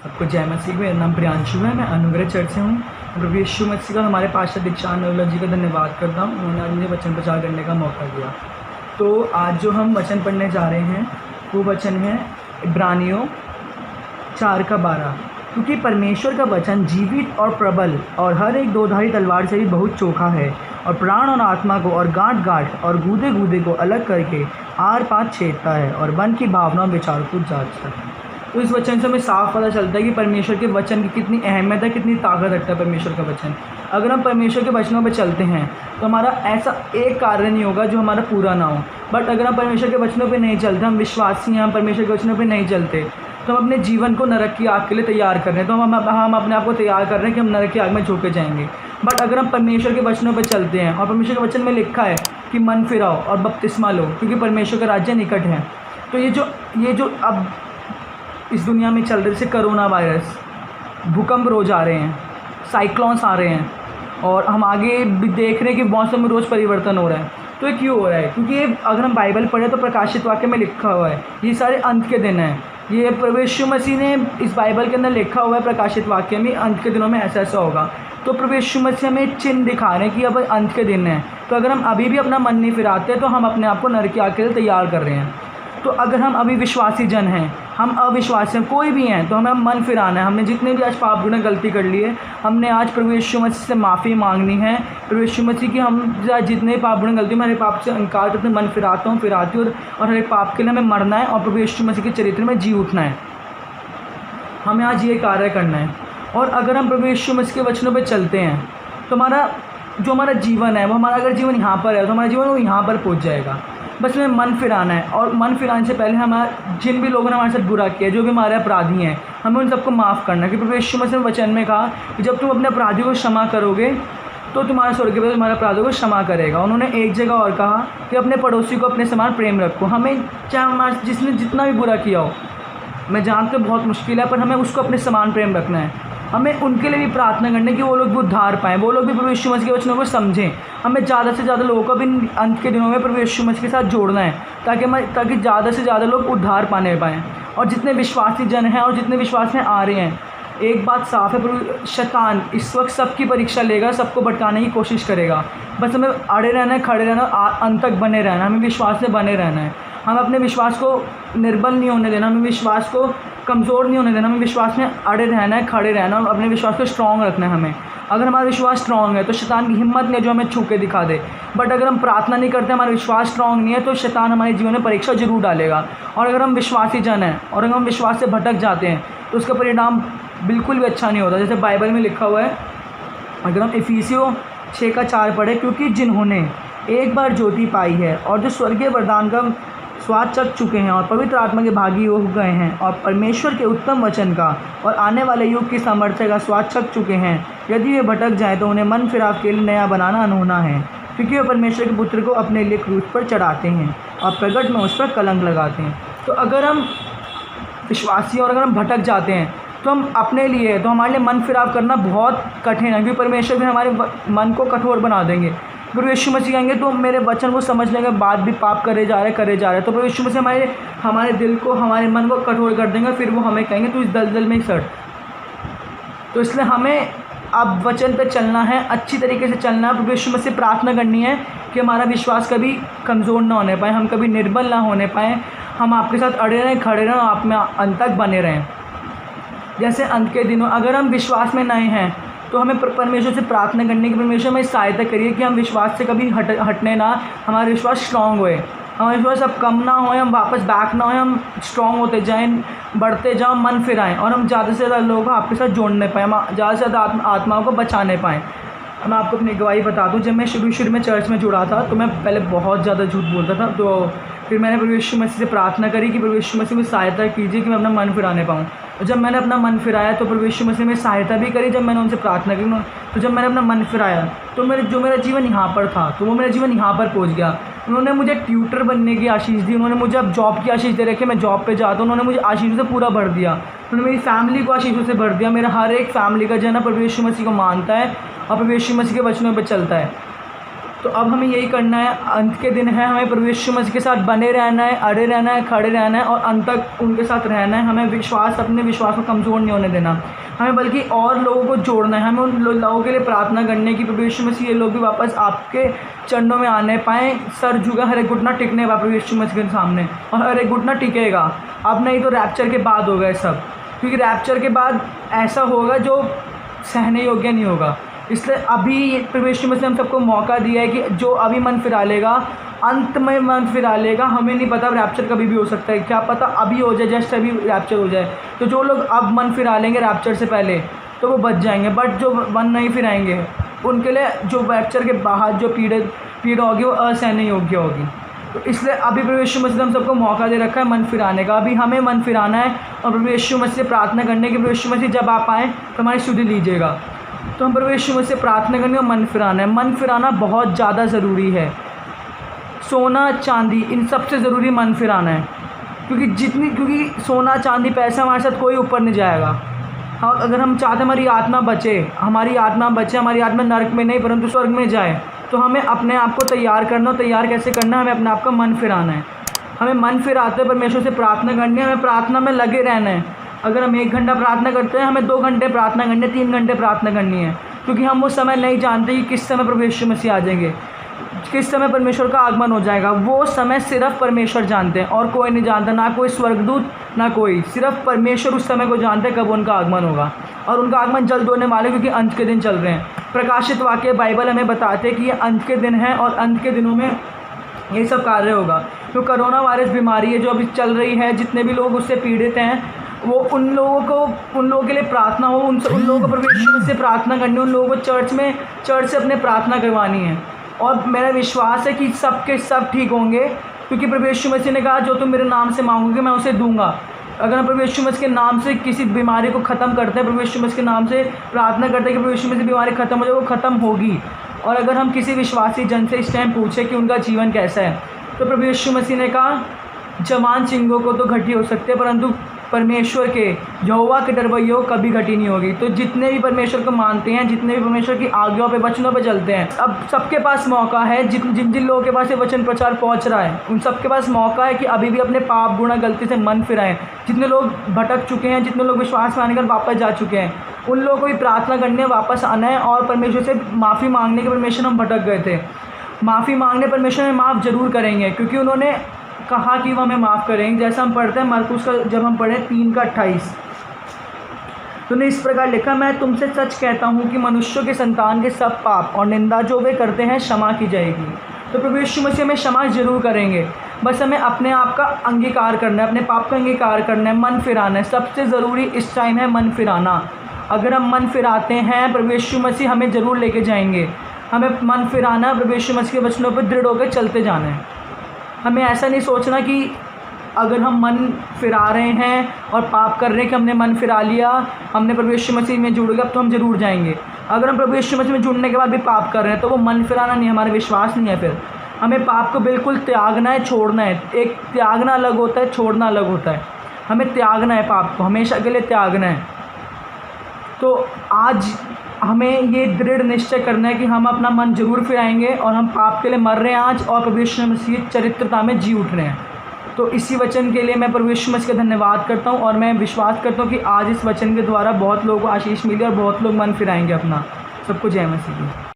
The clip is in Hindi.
आपको जय मसीह। मेरा नाम प्रियांशु है, मैं अनुग्रह चर्च से हूँ। प्रभु यीशु मसीह का हमारे पास्टर दीक्षांत नवला जी का धन्यवाद करता हूँ, उन्होंने आज मुझे वचन प्रचार करने का मौका दिया। तो आज जो हम वचन पढ़ने जा रहे हैं वो वचन है इब्रानियों 4:12। क्योंकि परमेश्वर का वचन जीवित और प्रबल और हर एक दोधारी तलवार से भी बहुत चोखा है और प्राण और आत्मा को और गांठ गांठ और गूदे गूदे को अलग करके आर पार छेदता है और मन की भावना और विचार को जांचता है। तो इस वचन से हमें साफ पता चलता है कि परमेश्वर के वचन की कितनी अहमियत है, कितनी ताकत रखता है परमेश्वर का वचन। अगर हम परमेश्वर के वचनों पर चलते हैं तो हमारा ऐसा एक कार्य नहीं होगा जो हमारा पूरा ना हो। बट अगर हम परमेश्वर के वचनों पर नहीं चलते, हम विश्वासी हैं, हम परमेश्वर के वचनों पर नहीं चलते, तो हम अपने जीवन को नरक की आग के लिए तैयार कर रहे हैं। तो हम अपने आप को तैयार कर रहे हैं कि हम नरक की आग में झोंके जाएंगे। बट अगर हम परमेश्वर के वचनों पर चलते हैं और परमेश्वर के वचन में लिखा है कि मन फिराओ और बपतिस्मा लो क्योंकि परमेश्वर का राज्य निकट है। तो ये जो अब इस दुनिया में चल रहे, जैसे कोरोना वायरस, भूकंप रोज़ आ रहे हैं, साइक्लोन्स आ रहे हैं और हम आगे भी देख रहे हैं कि मौसम में रोज़ परिवर्तन हो रहा है। तो ये क्यों हो रहा है? क्योंकि अगर हम बाइबल पढ़ें तो प्रकाशित वाक्य में लिखा हुआ है ये सारे अंत के दिन हैं। ये प्रभु यीशु मसीह ने इस बाइबल के अंदर लिखा हुआ है प्रकाशित वाक्य में, अंत के दिनों में ऐसा ऐसा होगा। तो प्रभु यीशु मसीह हमें एक चिन्ह दिखा रहे हैं कि अब अंत के दिन हैं। तो अगर हम अभी भी अपना मन नहीं फिराते तो हम अपने आप को नरक की आग के लिए तैयार कर रहे हैं। तो अगर हम अभी विश्वासी जन हैं, हम अविश्वासी हैं, कोई भी हैं, तो हमें मन फिराना है। हमने जितने भी आज पाप गुनाह गलती कर ली है, हमने आज प्रभु यीशु मसीह से माफ़ी मांगनी है। प्रभु यीशु मसीह की हम जितने पाप गुनाह गलती, मैं हर पाप से इनकार करते मन फिराता हूँ, फिराती हूँ, और हर पाप के लिए हमें मरना है और प्रभु यीशु मसीह के चरित्र में जी उठना है। हमें आज ये कार्य करना है। और अगर हम प्रभु यीशु मसीह के वचनों पर चलते हैं तो हमारा जीवन है वो, हमारा अगर जीवन यहाँ पर है तो हमारा जीवन वो यहाँ पर पहुँच जाएगा। बस हमें मन फिराना है। और मन फिराने से पहले हमारा जिन भी लोगों ने हमारे साथ बुरा किया, जो भी हमारे अपराधी हैं, हमें उन सबको माफ़ करना है। कि प्रभु यीशु मसीह ने वचन में कहा कि जब तुम अपने अपराधियों को क्षमा करोगे तो तुम्हारा स्वर्गीय पिता तुम्हारे अपराधियों को क्षमा करेगा। उन्होंने एक जगह और कहा कि अपने पड़ोसी को अपने समान प्रेम रखो। हमें चाहे हमारे जिसने जितना भी बुरा किया हो, मैं जानता हूँ बहुत मुश्किल है, पर हमें उसको अपने समान प्रेम रखना है। हमें उनके लिए भी प्रार्थना करनी है कि वो लोग भी उद्धार पाएँ, वो लोग भी प्रभु यीशु मसीह के वचनों को समझें। हमें ज़्यादा से ज़्यादा लोगों को भी अंत के दिनों में प्रभु यीशु मसीह के साथ जोड़ना है ताकि ज़्यादा से ज़्यादा लोग उद्धार पाने पाएँ। और जितने विश्वासी जन हैं और जितने विश्वास में आ रहे हैं, एक बात साफ है, प्रभु शैतान इस वक्त सबकी परीक्षा लेगा, सबको भटकाने की कोशिश करेगा। बस हमें अड़े रहना है, खड़े रहना, अंत तक बने रहना है। हमें विश्वास में बने रहना है। हमें अपने विश्वास को निर्बल नहीं होने देना, हमें विश्वास को कमज़ोर नहीं होने देना। हमें विश्वास में अड़े रहना है, खड़े रहना और अपने विश्वास को स्ट्रॉन्ग रखना है हमें। अगर हमारा विश्वास स्ट्रॉन्ग है तो शैतान की हिम्मत नहीं है जो हमें छू के दिखा दे। बट अगर हम प्रार्थना नहीं करते, हमारा विश्वास स्ट्रॉन्ग नहीं है, तो शैतान हमारे जीवन में परीक्षा जरूर डालेगा। और अगर हम विश्वासी जन हैं और अगर हम विश्वास से भटक जाते हैं तो उसका परिणाम बिल्कुल भी अच्छा नहीं होता। जैसे बाइबल में लिखा हुआ है, अगर हम इफिसियों 6:4 पढ़े, क्योंकि जिन्होंने एक बार ज्योति पाई है और जो स्वर्गीय वरदान का स्वाद चख चुके हैं और पवित्र आत्मा के भागी हो गए हैं और परमेश्वर के उत्तम वचन का और आने वाले युग की सामर्थ्य का स्वाद चख चुके हैं, यदि वे भटक जाएं तो उन्हें मन फिराव के लिए नया बनाना अनहोना है। क्योंकि वे परमेश्वर के पुत्र को अपने लिए क्रूस पर चढ़ाते हैं और प्रगट में उस पर कलंक लगाते हैं। तो अगर हम विश्वासी और अगर हम भटक जाते हैं तो हम अपने लिए, तो हमारे लिए मन फिराव करना बहुत कठिन है, क्योंकि परमेश्वर भी हमारे मन को कठोर बना देंगे। प्रभु यीशु मसीह कहेंगे तो मेरे वचन को समझने के बाद भी पाप करे जा रहे हैं। तो प्रभु यीशु मसीह हमारे दिल को, हमारे मन को कठोर कर देंगे। फिर वो हमें कहेंगे तू इस दलदल में ही सड़। तो इसलिए हमें अब वचन पे चलना है, अच्छी तरीके से चलना है। प्रभु यीशु मसीह से प्रार्थना करनी है कि हमारा विश्वास कभी कमज़ोर ना होने पाए, हम कभी निर्बल ना होने पाएँ। हम आपके साथ अड़े रहें, खड़े रहें, आप में अंत तक बने रहें। जैसे अंत के दिनों अगर हम विश्वास में नए हैं तो हमें परमेश्वर से प्रार्थना करने की, परमेश्वर में सहायता करिए कि हम विश्वास से कभी हटने ना, हमारा विश्वास स्ट्रॉन्ग होए, हमारा विश्वास अब कम ना होए, हम वापस बैक ना होए, हम स्ट्रॉन्ग होते जाएं, बढ़ते जाओ, मन फिराएं और हम ज़्यादा से ज़्यादा लोगों को आपके साथ जोड़ने पाएँ, हम ज़्यादा से ज़्यादा आत्माओं को बचाने पाएँ। मैं आपको अपनी गवाही बता दूँ, जब मैं शुरू में चर्च में जुड़ा था तो मैं पहले बहुत ज़्यादा झूठ बोलता था। तो फिर मैंने प्रभु यीशु मसीह से प्रार्थना करी कि प्रभु यीशु मसीह में सहायता कीजिए कि मैं अपना मन फिराने पाऊँ। और जब मैंने अपना मन फिराया तो प्रभु यीशु मसीह में सहायता भी करी। जब मैंने उनसे प्रार्थना की, तो जब मैंने अपना मन फिराया तो मेरा जीवन यहाँ पर था तो वो मेरा जीवन यहाँ पर पहुँच गया। उन्होंने मुझे ट्यूटर बनने की आशीष दी, उन्होंने मुझे अब जॉब की आशीष दे रखी, मैं जॉब पे जाता हूँ, उन्होंने मुझे आशीषों से पूरा भर दिया। उन्होंने मेरी फैमिली को आशीषों से भर दिया। मेरा हर एक फैमिली का जन प्रभु यीशु मसीह को मानता है और प्रभु यीशु मसीह के वचनों पर चलता है। तो अब हमें यही करना है, अंत के दिन है, हमें प्रभु यीशु मसीह के साथ बने रहना है, अड़े रहना है, खड़े रहना है और अंत तक उनके साथ रहना है। हमें अपने विश्वास को कमज़ोर नहीं होने देना, हमें बल्कि और लोगों को जोड़ना है। हमें उन लोगों के लिए प्रार्थना करनी है कि प्रभु यीशु मसीह ये लोग भी वापस आपके चरणों में आने पाएँ। सर झुका, हर एक घुटना टिकने प्रभु यीशु मसीह के सामने, और हर एक घुटना टिकेगा। अब नहीं तो रैप्चर के बाद होगा सब, क्योंकि रैप्चर के बाद ऐसा होगा जो सहने योग्य नहीं होगा। इसलिए अभी प्रभु यीशु मसीह ने हम सबको मौका दिया है कि जो अभी मन फिरा लेगा, अंत में मन फिरा लेगा। हमें नहीं पता रैप्चर कभी भी हो सकता है, क्या पता अभी हो जाए, जस्ट अभी रैप्चर हो जाए। तो जो लोग अब मन फिरा लेंगे रैप्चर से पहले तो वो बच जाएंगे, बट जो मन नहीं फिराएंगे उनके लिए जो रैप्चर के बाहर जो पीड़ा होगी वो असहनीय योग्य होगी। तो इसलिए अभी प्रभु यीशु मसीह ने हम सबको मौका दे रखा है मन फिराने का। अभी हमें मन फिराना है और प्रभु यीशु मसीह से प्रार्थना करने की, प्रभु यीशु मसीह जब आप आएँ तो हमारी सुधि लीजिएगा। तो हम प्रभु यीशु मसीह से प्रार्थना करनी और मन फिराना है। मन फिराना बहुत ज़्यादा ज़रूरी है। सोना चांदी इन सबसे ज़रूरी मन फिराना है, क्योंकि सोना चांदी पैसा हमारे साथ कोई ऊपर नहीं जाएगा। हाँ, अगर हम चाहते हमारी आत्मा बचे, हमारी आत्मा नरक में नहीं परंतु स्वर्ग में जाए, तो हमें अपने आप को तैयार करना। तैयार कैसे करना है? हमें अपने आप का मन फिराना है। हमें मन फिराते परमेश्वर से प्रार्थना करनी है, हमें प्रार्थना में लगे रहना है। अगर हम 1 घंटा प्रार्थना करते हैं, हमें 2 घंटे प्रार्थना करनी है, 3 घंटे प्रार्थना करनी है, क्योंकि हम वो समय नहीं जानते कि किस समय प्रभु यीशु मसीह आ जाएंगे, किस समय परमेश्वर का आगमन हो जाएगा। वो समय सिर्फ परमेश्वर जानते हैं और कोई नहीं जानता, ना कोई स्वर्गदूत ना कोई, सिर्फ परमेश्वर उस समय को जानते हैं कब उनका आगमन होगा। और उनका आगमन जल्द होने वाले, क्योंकि अंत के दिन चल रहे हैं। प्रकाशित वाक्य बाइबल हमें बताते हैं कि ये अंत के दिन है और अंत के दिनों में ये सब कार्य होगा। तो कोरोना वायरस बीमारी है जो अभी चल रही है, जितने भी लोग उससे पीड़ित हैं, वो उन लोगों के लिए प्रार्थना हो, उन लोगों को प्रभु यीशु से प्रार्थना करनी, उन लोगों को चर्च से अपने प्रार्थना करवानी है। और मेरा विश्वास है कि सबके सब ठीक होंगे, क्योंकि प्रभु यीशु मसीह ने कहा जो तुम मेरे नाम से मांगोगे मैं उसे दूंगा। अगर हम प्रभु यीशु मसीह के नाम से किसी बीमारी को ख़त्म करते हैं, प्रभु यीशु मसीह के नाम से प्रार्थना करते हैं कि प्रभु यीशु मसीह बीमारी ख़त्म हो जाए, वो ख़त्म होगी। और अगर हम किसी विश्वासी जन से इस टाइम पूछें कि उनका जीवन कैसा है, तो प्रभु यीशु मसीह ने कहा जवान चिंगों को तो घटी हो सकते हैं, परंतु परमेश्वर के यहोवा के डरवैयों कभी घटी नहीं होगी। तो जितने भी परमेश्वर को मानते हैं, जितने भी परमेश्वर की आज्ञाओं पे वचनों पे चलते हैं, अब सबके पास मौका है। जिन लोगों के पास ये वचन प्रचार पहुंच रहा है, उन सबके पास मौका है कि अभी भी अपने पाप गुनाह गलती से मन फिराएं। जितने लोग भटक चुके हैं, जितने लोग विश्वास में आने कर वापस जा चुके हैं, उन लोगों को भी प्रार्थना करने वापस आना है और परमेश्वर से माफ़ी मांगने के। परमेश्वर हम भटक गए थे, माफ़ी मांगने परमेश्वर हमें माफ़ ज़रूर करेंगे, क्योंकि उन्होंने कहा कि वो हमें माफ़ करेंगे। जैसा हम पढ़ते हैं मरकुस का, जब हम पढ़े 3:28, तो ने इस प्रकार लिखा, मैं तुमसे सच कहता हूँ कि मनुष्यों के संतान के सब पाप और निंदा जो वे करते हैं क्षमा की जाएगी। तो प्रभु यीशु मसीह हमें क्षमा जरूर करेंगे, बस हमें अपने आप का अंगीकार करना है, अपने पाप का अंगीकार करना है, मन फिराना है। सबसे ज़रूरी इस टाइम है मन फिराना। अगर हम मन फिराते हैं, प्रभु यीशु मसीह हमें ज़रूर लेके जाएंगे। हमें मन फिराना, प्रभु यीशु मसीह के वचनों पर दृढ़ होकर चलते जाना है। हमें ऐसा नहीं सोचना कि अगर हम मन फिरा रहे हैं और पाप कर रहे हैं कि हमने मन फिरा लिया, हमने प्रभु यीशु मसीह में जुड़ गया, अब तो हम ज़रूर जाएंगे। अगर हम प्रभु यीशु मसीह में जुड़ने के बाद भी पाप कर रहे हैं तो वो मन फिराना नहीं, हमारा विश्वास नहीं है। फिर हमें पाप को बिल्कुल त्यागना है, छोड़ना है। एक त्यागना अलग होता है, छोड़ना अलग होता है। हमें त्यागना है, पाप को हमेशा के लिए त्यागना है। तो आज हमें ये दृढ़ निश्चय करना है कि हम अपना मन जरूर फिराएंगे और हम पाप के लिए मर रहे हैं आज, और प्रभु यीशु मसीह चरित्रता में जी उठ रहे हैं। तो इसी वचन के लिए मैं प्रभु यीशु मसीह का धन्यवाद करता हूँ, और मैं विश्वास करता हूँ कि आज इस वचन के द्वारा बहुत लोगों को आशीष मिली और बहुत लोग मन फिराएंगे अपना। सबको जय मसीह।